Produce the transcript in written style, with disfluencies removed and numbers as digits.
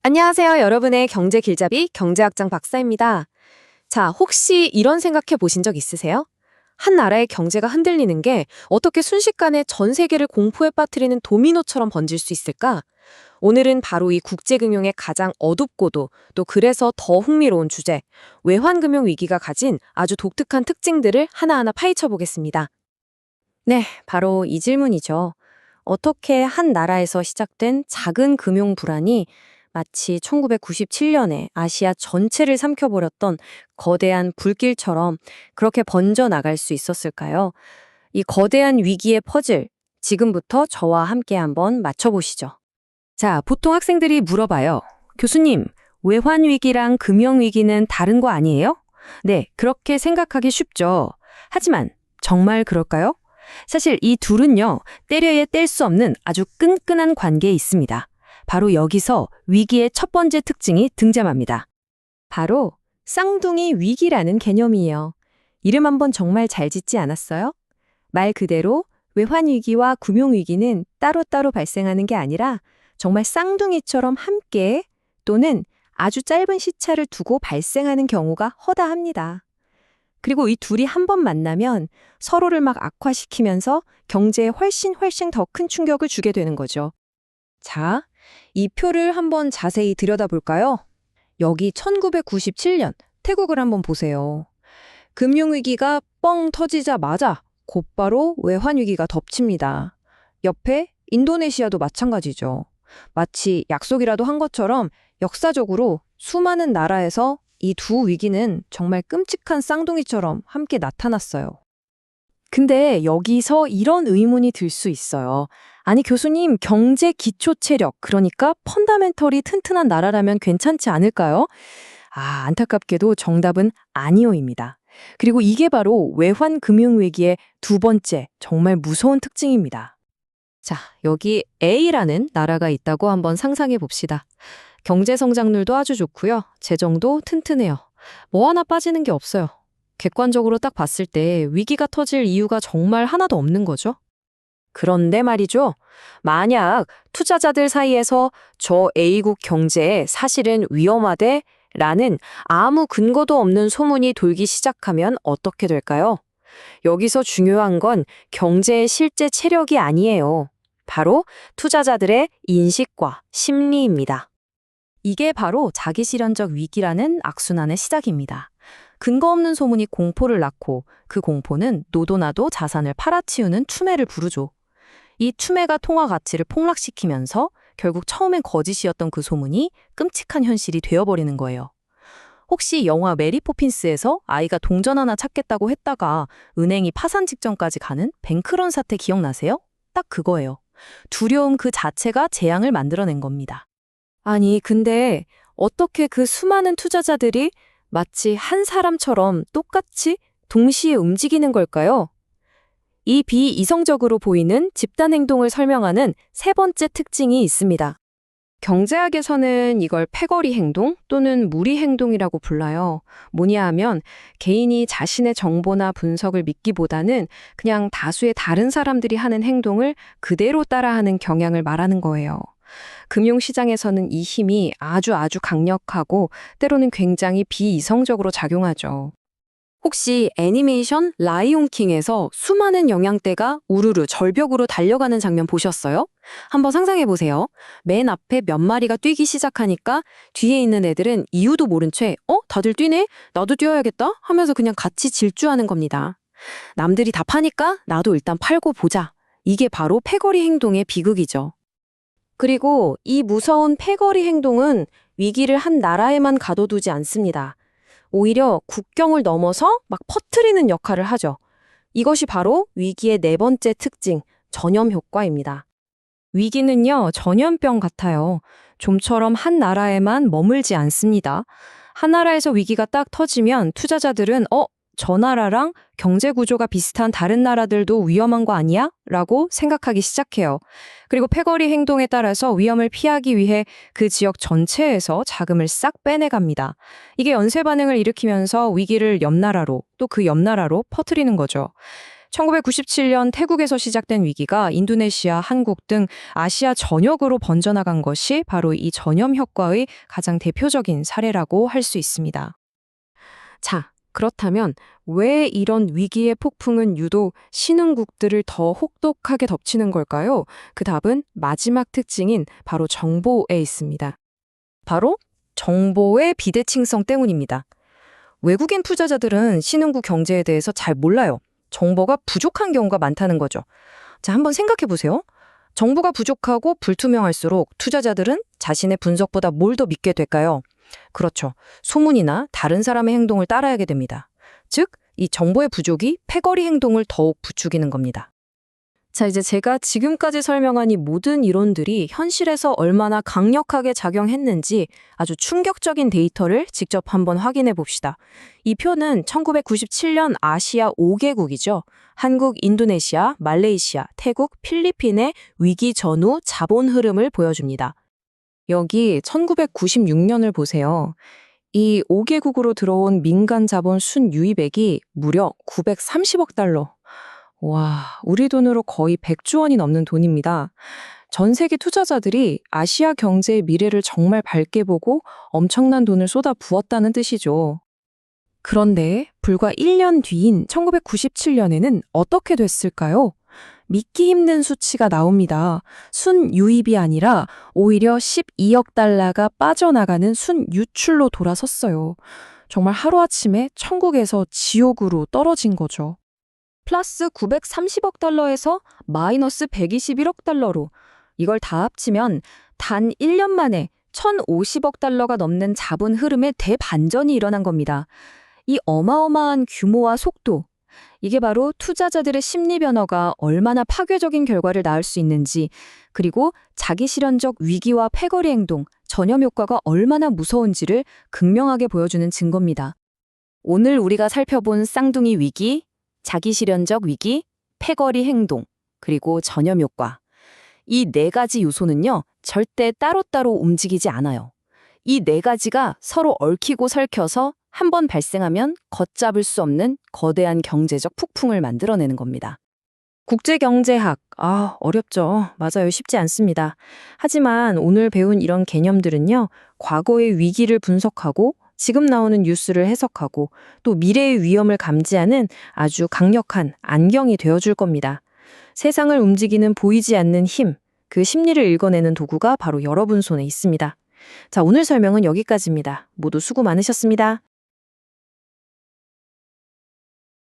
안녕하세요. 여러분의 경제 길잡이 경제학장 박사입니다. 자, 혹시 이런 생각해 보신 적 있으세요? 한 나라의 경제가 흔들리는 게 어떻게 순식간에 전 세계를 공포에 빠뜨리는 도미노처럼 번질 수 있을까? 오늘은 바로 이 국제금융의 가장 어둡고도 또 그래서 더 흥미로운 주제, 외환금융 위기가 가진 아주 독특한 특징들을 하나하나 파헤쳐 보겠습니다. 네, 바로 이 질문이죠. 어떻게 한 나라에서 시작된 작은 금융 불안이 마치 1997년에 아시아 전체를 삼켜버렸던 거대한 불길처럼 그렇게 번져 나갈 수 있었을까요? 이 거대한 위기의 퍼즐, 지금부터 저와 함께 한번 맞춰보시죠. 자, 보통 학생들이 물어봐요. 교수님, 외환위기랑 금융위기는 다른 거 아니에요? 네, 그렇게 생각하기 쉽죠. 하지만 정말 그럴까요? 사실 이 둘은요, 때려야 뗄 수 없는 아주 끈끈한 관계에 있습니다. 바로 여기서 위기의 첫 번째 특징이 등장합니다. 바로 쌍둥이 위기라는 개념이에요. 이름 한번 정말 잘 짓지 않았어요? 말 그대로 외환위기와 금융위기는 따로따로 발생하는 게 아니라 정말 쌍둥이처럼 함께 또는 아주 짧은 시차를 두고 발생하는 경우가 허다합니다. 그리고 이 둘이 한 번 만나면 서로를 막 악화시키면서 경제에 훨씬 더 큰 충격을 주게 되는 거죠. 자, 이 표를 한번 자세히 들여다볼까요? 여기 1997년 태국을 한번 보세요. 금융위기가 뻥 터지자마자 곧바로 외환위기가 덮칩니다. 옆에 인도네시아도 마찬가지죠. 마치 약속이라도 한 것처럼 역사적으로 수많은 나라에서 이 두 위기는 정말 끔찍한 쌍둥이처럼 함께 나타났어요. 근데 여기서 이런 의문이 들 수 있어요. 아니, 교수님, 경제 기초 체력, 그러니까 펀더멘털이 튼튼한 나라라면 괜찮지 않을까요? 안타깝게도 정답은 아니오입니다. 그리고 이게 바로 외환 금융위기의 두 번째, 정말 무서운 특징입니다. 자, 여기 A라는 나라가 있다고 한번 상상해 봅시다. 경제 성장률도 아주 좋고요. 재정도 튼튼해요. 뭐 하나 빠지는 게 없어요. 객관적으로 딱 봤을 때 위기가 터질 이유가 정말 하나도 없는 거죠. 그런데 말이죠. 만약 투자자들 사이에서 저 A국 경제에 사실은 위험하대 라는 아무 근거도 없는 소문이 돌기 시작하면 어떻게 될까요? 여기서 중요한 건 경제의 실제 체력이 아니에요. 바로 투자자들의 인식과 심리입니다. 이게 바로 자기실현적 위기라는 악순환의 시작입니다. 근거 없는 소문이 공포를 낳고 그 공포는 노도나도 자산을 팔아치우는 추매를 부르죠. 이 추매가 통화 가치를 폭락시키면서 결국 처음엔 거짓이었던 그 소문이 끔찍한 현실이 되어버리는 거예요. 혹시 영화 메리 포핀스에서 아이가 동전 하나 찾겠다고 했다가 은행이 파산 직전까지 가는 뱅크런 사태 기억나세요? 딱 그거예요. 두려움 그 자체가 재앙을 만들어낸 겁니다. 아니, 근데 어떻게 그 수많은 투자자들이 마치 한 사람처럼 똑같이 동시에 움직이는 걸까요? 이 비이성적으로 보이는 집단 행동을 설명하는 세 번째 특징이 있습니다. 경제학에서는 이걸 패거리 행동 또는 무리 행동이라고 불러요. 뭐냐 하면 개인이 자신의 정보나 분석을 믿기보다는 그냥 다수의 다른 사람들이 하는 행동을 그대로 따라하는 경향을 말하는 거예요. 금융시장에서는 이 힘이 아주 강력하고 때로는 굉장히 비이성적으로 작용하죠. 혹시 애니메이션 라이온 킹에서 수많은 영양대가 우르르 절벽으로 달려가는 장면 보셨어요? 한번 상상해 보세요. 맨 앞에 몇 마리가 뛰기 시작하니까 뒤에 있는 애들은 이유도 모른 채 다들 뛰네? 나도 뛰어야겠다? 하면서 그냥 같이 질주하는 겁니다. 남들이 다 파니까 나도 일단 팔고 보자. 이게 바로 패거리 행동의 비극이죠. 그리고 이 무서운 패거리 행동은 위기를 한 나라에만 가둬두지 않습니다. 오히려 국경을 넘어서 막 퍼뜨리는 역할을 하죠. 이것이 바로 위기의 네 번째 특징, 전염 효과입니다. 위기는요, 전염병 같아요. 좀처럼 한 나라에만 머물지 않습니다. 한 나라에서 위기가 딱 터지면 투자자들은 저 나라랑 경제 구조가 비슷한 다른 나라들도 위험한 거 아니야? 라고 생각하기 시작해요. 그리고 패거리 행동에 따라서 위험을 피하기 위해 그 지역 전체에서 자금을 싹 빼내갑니다. 이게 연쇄 반응을 일으키면서 위기를 옆 나라로 또 그 옆 나라로 퍼뜨리는 거죠. 1997년 태국에서 시작된 위기가 인도네시아, 한국 등 아시아 전역으로 번져나간 것이 바로 이 전염 효과의 가장 대표적인 사례라고 할 수 있습니다. 자, 그렇다면 왜 이런 위기의 폭풍은 유독 신흥국들을 더 혹독하게 덮치는 걸까요? 그 답은 마지막 특징인 바로 정보에 있습니다. 바로 정보의 비대칭성 때문입니다. 외국인 투자자들은 신흥국 경제에 대해서 잘 몰라요. 정보가 부족한 경우가 많다는 거죠. 자, 한번 생각해 보세요. 정보가 부족하고 불투명할수록 투자자들은 자신의 분석보다 뭘 더 믿게 될까요? 그렇죠. 소문이나 다른 사람의 행동을 따라하게 됩니다. 즉, 이 정보의 부족이 패거리 행동을 더욱 부추기는 겁니다. 자, 이제 제가 지금까지 설명한 이 모든 이론들이 현실에서 얼마나 강력하게 작용했는지 아주 충격적인 데이터를 직접 한번 확인해 봅시다. 이 표는 1997년 아시아 5개국이죠. 한국, 인도네시아, 말레이시아, 태국, 필리핀의 위기 전후 자본 흐름을 보여줍니다. 여기 1996년을 보세요. 이 5개국으로 들어온 민간 자본 순유입액이 무려 930억 달러. 와, 우리 돈으로 거의 100조 원이 넘는 돈입니다. 전 세계 투자자들이 아시아 경제의 미래를 정말 밝게 보고 엄청난 돈을 쏟아 부었다는 뜻이죠. 그런데 불과 1년 뒤인 1997년에는 어떻게 됐을까요? 믿기 힘든 수치가 나옵니다. 순유입이 아니라 오히려 12억 달러가 빠져나가는 순유출로 돌아섰어요. 정말 하루아침에 천국에서 지옥으로 떨어진 거죠. 플러스 930억 달러에서 마이너스 121억 달러로 이걸 다 합치면 단 1년 만에 1,050억 달러가 넘는 자본 흐름의 대반전이 일어난 겁니다. 이 어마어마한 규모와 속도, 이게 바로 투자자들의 심리 변화가 얼마나 파괴적인 결과를 낳을 수 있는지, 그리고 자기 실현적 위기와 패거리 행동, 전염 효과가 얼마나 무서운지를 극명하게 보여주는 증거입니다. 오늘 우리가 살펴본 쌍둥이 위기, 자기 실현적 위기, 패거리 행동, 그리고 전염 효과. 이 네 가지 요소는요, 절대 따로따로 움직이지 않아요. 이 네 가지가 서로 얽히고 설켜서 한 번 발생하면 걷잡을 수 없는 거대한 경제적 폭풍을 만들어내는 겁니다. 국제경제학, 어렵죠. 맞아요. 쉽지 않습니다. 하지만 오늘 배운 이런 개념들은요, 과거의 위기를 분석하고 지금 나오는 뉴스를 해석하고 또 미래의 위험을 감지하는 아주 강력한 안경이 되어줄 겁니다. 세상을 움직이는 보이지 않는 힘, 그 심리를 읽어내는 도구가 바로 여러분 손에 있습니다. 자, 오늘 설명은 여기까지입니다. 모두 수고 많으셨습니다.